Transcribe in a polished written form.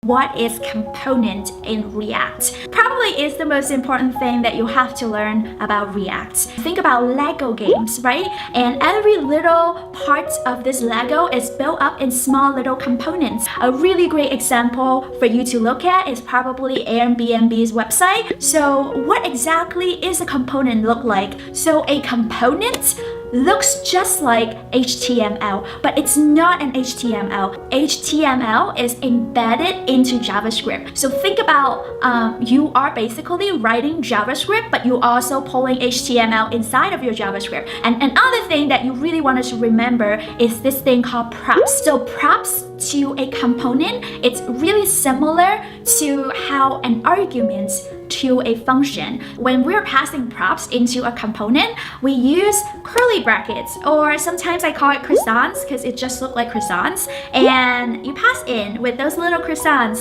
What is component in React? Probably is the most important thing that you have to learn about React. Think about Lego games, right? And every little part of this Lego is built up in small little components. A really great example for you to look at is probably Airbnb's website. So what exactly is a component look like? So a component looks just like HTML, but it's not an HTML. HTML is embedded into JavaScript. So think about you are basically writing JavaScript, but you also pulling HTML inside of your JavaScript. And another thing that you really want to remember is this thing called props. So props to a component, it's really similar to how an argument to a function. When we're passing props into a component, we use curly brackets, or sometimes I call it croissants because it just looks like croissants, and you pass in with those little croissants